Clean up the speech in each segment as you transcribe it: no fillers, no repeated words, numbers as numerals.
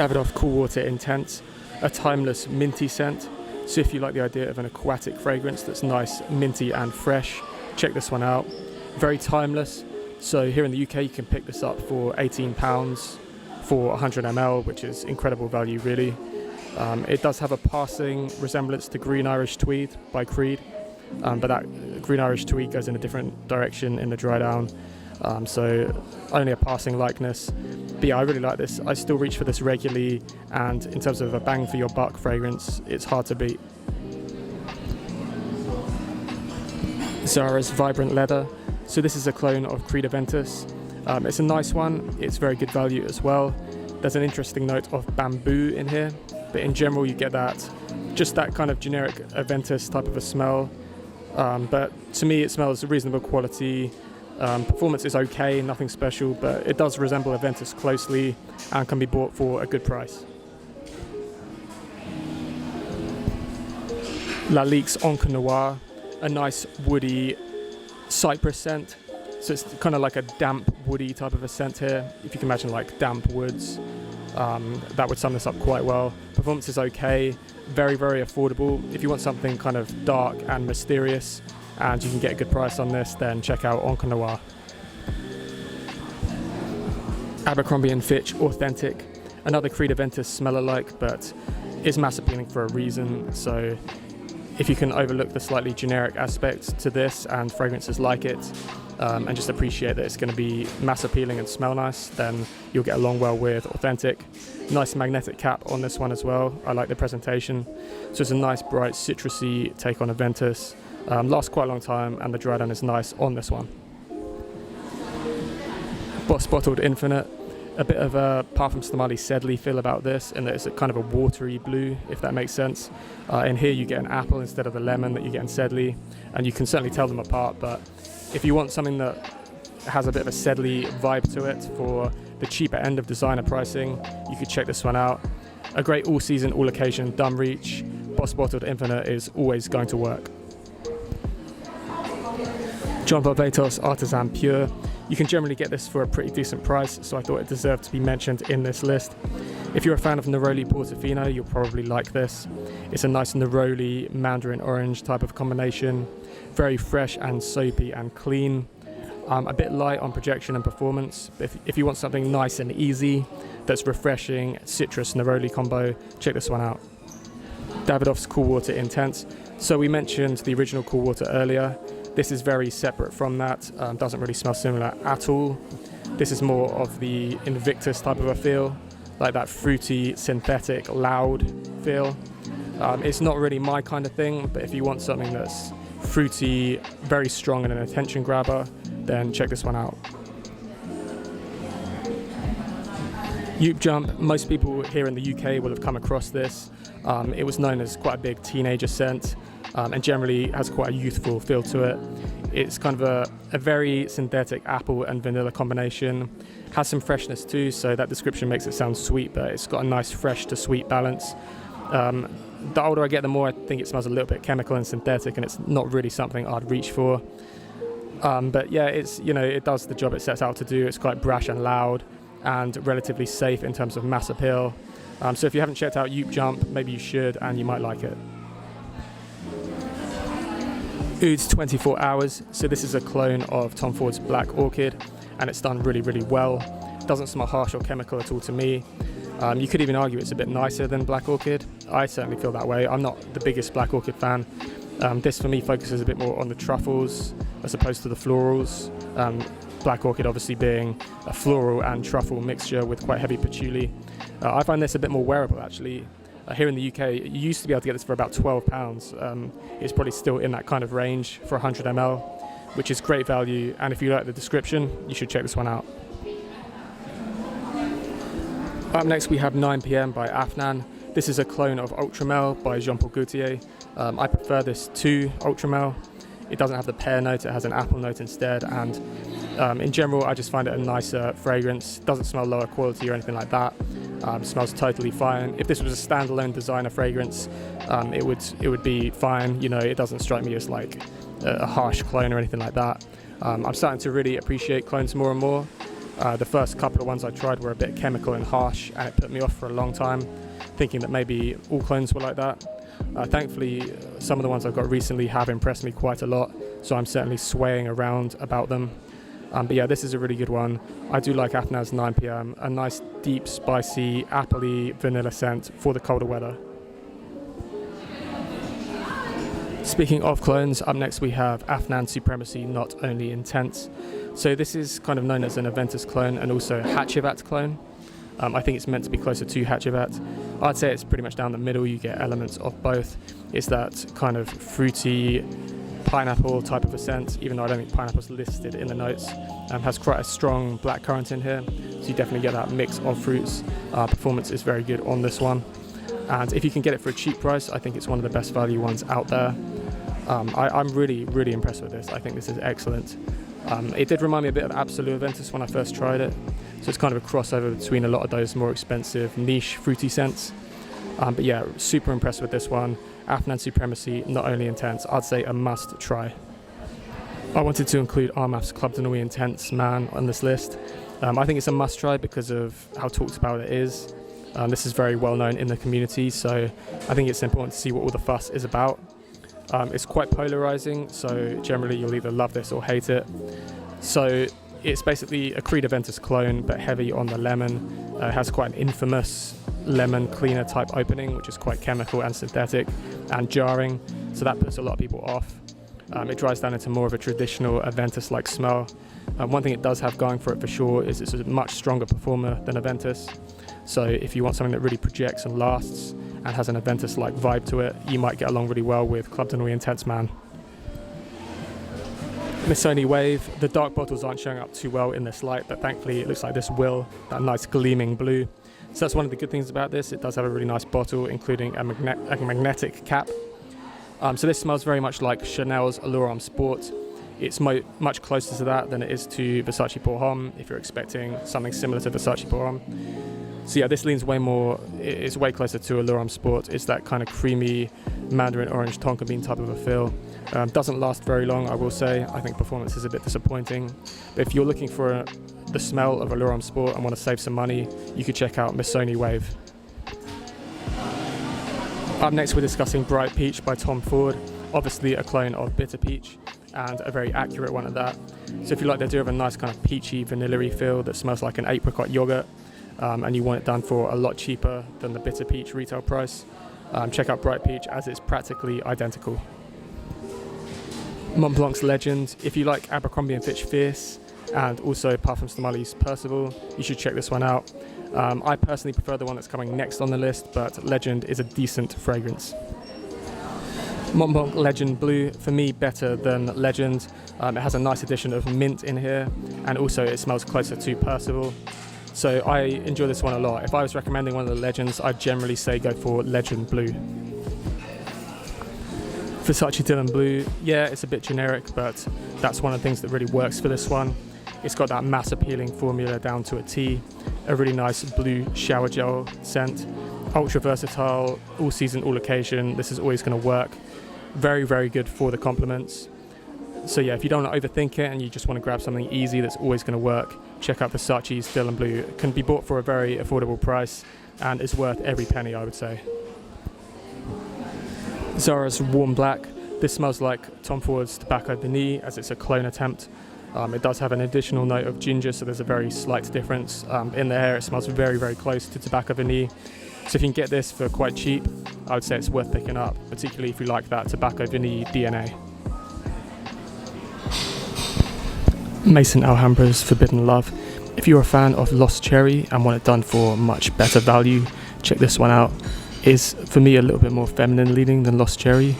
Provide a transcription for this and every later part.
Davidoff Cool Water Intense, a timeless minty scent. So if you like the idea of an aquatic fragrance that's nice, minty and fresh, check this one out. Very timeless. So here in the UK you can pick this up for £18 for 100 ml, which is incredible value really. It does have a passing resemblance to Green Irish Tweed by Creed, but that Green Irish Tweed goes in a different direction in the dry down, so only a passing likeness. But yeah, I really like this. I still reach for this regularly, and in terms of a bang for your buck fragrance, it's hard to beat. Zara's Vibrant Leather. So this is a clone of Creed Aventus. It's a nice one, it's very good value as well. There's an interesting note of bamboo in here, but in general you get just that kind of generic Aventus type of a smell. But to me it smells reasonable quality. Performance is okay, nothing special, but it does resemble Aventus closely and can be bought for a good price. Lalique's Encre Noir, a nice woody cypress scent. So it's kind of like a damp, woody type of a scent here. If you can imagine like damp woods, that would sum this up quite well. Performance is okay, very, very affordable. If you want something kind of dark and mysterious and you can get a good price on this, then check out Encre Noir. Abercrombie & Fitch Authentic, another Creed Aventus smell-alike, but is mass appealing for a reason. So if you can overlook the slightly generic aspect to this and fragrances like it, and just appreciate that it's going to be mass appealing and smell nice, then you'll get along well with Authentic. Nice magnetic cap on this one as well. I like the presentation. So it's a nice bright citrusy take on Aventus. Lasts quite a long time and the dry down is nice on this one. Boss Bottled Infinite. A bit of a Parfum Stamali Sedley feel about this, in that it's a kind of a watery blue, if that makes sense. In here you get an apple instead of the lemon that you get in Sedley, and you can certainly tell them apart, but if you want something that has a bit of a Sedley vibe to it for the cheaper end of designer pricing, you could check this one out. A great all season, all occasion dumb reach. Boss Bottled Infinite is always going to work. John Barbatos Artisan Pure. You can generally get this for a pretty decent price, so I thought it deserved to be mentioned in this list. If you're a fan of Neroli Portofino, you'll probably like this. It's a nice Neroli Mandarin orange type of combination. Very fresh and soapy and clean. A bit light on projection and performance. But if you want something nice and easy, that's refreshing, citrus Neroli combo, check this one out. Davidoff's Cool Water Intense. So we mentioned the original Cool Water earlier. This is very separate from that, doesn't really smell similar at all. This is more of the Invictus type of a feel, like that fruity, synthetic, loud feel. It's not really my kind of thing, but if you want something that's fruity, very strong and an attention grabber, then check this one out. Joop Jump, most people here in the UK will have come across this. It was known as quite a big teenager scent, and generally has quite a youthful feel to it. It's kind of a very synthetic apple and vanilla combination. Has some freshness too, so that description makes it sound sweet, but it's got a nice fresh to sweet balance. The older I get, the more I think it smells a little bit chemical and synthetic, and it's not really something I'd reach for. But yeah, it does the job it sets out to do. It's quite brash and loud, and relatively safe in terms of mass appeal. So if you haven't checked out Joop Jump, maybe you should, and you might like it. Oud's 24 Hours. So this is a clone of Tom Ford's Black Orchid, and it's done really, really well. Doesn't smell harsh or chemical at all to me. You could even argue it's a bit nicer than Black Orchid. I certainly feel that way. I'm not the biggest Black Orchid fan. This for me focuses a bit more on the truffles as opposed to the florals. Black Orchid obviously being a floral and truffle mixture with quite heavy patchouli. I find this a bit more wearable actually. Here in the UK, you used to be able to get this for about £12. It's probably still in that kind of range for 100 ml, which is great value. And if you like the description, you should check this one out. Up next, we have 9 PM by Afnan. This is a clone of Ultramel by Jean-Paul Gaultier. I prefer this to Ultramel. It doesn't have the pear note, it has an apple note instead. And in general, I just find it a nicer fragrance. Doesn't smell lower quality or anything like that. Smells totally fine. If this was a standalone designer fragrance, it would be fine. It doesn't strike me as like a harsh clone or anything like that. I'm starting to really appreciate clones more and more. The first couple of ones I tried were a bit chemical and harsh, and it put me off for a long time, thinking that maybe all clones were like that. Thankfully, some of the ones I've got recently have impressed me quite a lot, so I'm certainly swaying around about them. But yeah, this is a really good one. I do like Afnan's 9pm, a nice deep, spicy, appley vanilla scent for the colder weather. Speaking of clones, up next we have Afnan Supremacy Not Only Intense. So this is kind of known as an Aventus clone and also a Hatchivat clone. I think it's meant to be closer to Hatchivat. I'd say it's pretty much down the middle. You get elements of both. It's that kind of fruity pineapple type of a scent, even though I don't think pineapple's listed in the notes. Has quite a strong blackcurrant in here, so you definitely get that mix of fruits. Performance is very good on this one, and if you can get it for a cheap price, I think it's one of the best value ones out there. I'm really impressed with this. I think this is excellent. It did remind me a bit of Absolute Aventus when I first tried it, so it's kind of a crossover between a lot of those more expensive niche fruity scents. But yeah, super impressed with this one. Afnan Supremacy Not Only Intense, I'd say a must try. I wanted to include Armaf's Club de Nuit Intense Man on this list. I think it's a must try because of how talked about it is. This is very well known in the community, so I think it's important to see what all the fuss is about. It's quite polarizing, so generally you'll either love this or hate it. So it's basically a Creed Aventus clone, but heavy on the lemon. It has quite an infamous lemon cleaner type opening, which is quite chemical and synthetic and jarring, so that puts a lot of people off. It dries down into more of a traditional Aventus-like smell. One thing it does have going for it for sure is it's a much stronger performer than Aventus. So if you want something that really projects and lasts and has an Aventus-like vibe to it, you might get along really well with Club de Nuit Intense Man. Missoni Wave, the dark bottles aren't showing up too well in this light, but thankfully it looks like this will, that nice gleaming blue. So that's one of the good things about this. It does have a really nice bottle, including a magnetic cap. So this smells very much like Chanel's Allure Sport. It's much closer to that than it is to Versace Pour Homme, if you're expecting something similar to Versace Pour Homme. So yeah, this leans way more, it's way closer to Allure Sport. It's that kind of creamy mandarin orange tonka bean type of a feel. Doesn't last very long, I will say. I think performance is a bit disappointing. But if you're looking for the smell of Allure Sport and want to save some money, you could check out Missoni Wave. Up next we're discussing Bright Peach by Tom Ford, obviously a clone of Bitter Peach, and a very accurate one at that. So if you like the idea of a nice kind of peachy, vanilla-y feel that smells like an apricot yogurt, and you want it done for a lot cheaper than the Bitter Peach retail price, check out Bright Peach, as it's practically identical. Mont Blanc's Legend, if you like Abercrombie and Fitch Fierce, and also Parfums de Marly's Percival, you should check this one out. I personally prefer the one that's coming next on the list, but Legend is a decent fragrance. Mont Blanc Legend Blue, for me, better than Legend. It has a nice addition of mint in here, and also it smells closer to Percival. So I enjoy this one a lot. If I was recommending one of the Legends, I'd generally say go for Legend Blue. Versace Dylan Blue, yeah, it's a bit generic, but that's one of the things that really works for this one. It's got that mass appealing formula down to a T, a really nice blue shower gel scent, ultra versatile, all season, all occasion. This is always going to work. Very good for the compliments. So yeah, if you don't want to overthink it and you just want to grab something easy that's always going to work, check out Versace's Dylan Blue. It can be bought for a very affordable price and is worth every penny, I would say. Zara's Warm Black. This smells like Tom Ford's Tobacco Benis, as it's a clone attempt. It does have an additional note of ginger, so there's a very slight difference. In the air, it smells very close to Tobacco Benis. So if you can get this for quite cheap, I would say it's worth picking up, particularly if you like that Tobacco Benis DNA. Maison Alhambra's Forbidden Love. If you're a fan of Lost Cherry and want it done for much better value, check this one out. It's, for me, a little bit more feminine leaning than Lost Cherry,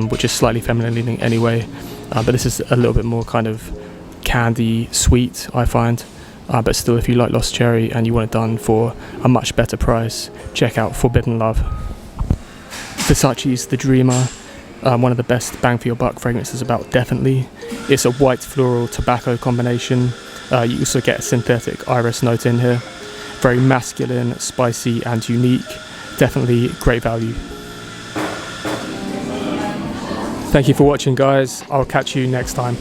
which is slightly feminine leaning anyway. But this is a little bit more kind of candy sweet, I find. But still, if you like Lost Cherry and you want it done for a much better price, check out Forbidden Love. Versace's The Dreamer, one of the best bang for your buck fragrances about, definitely. It's a white floral tobacco combination. You also get a synthetic iris note in here. Very masculine, spicy and unique. Definitely great value. Thank you for watching, guys. I'll catch you next time.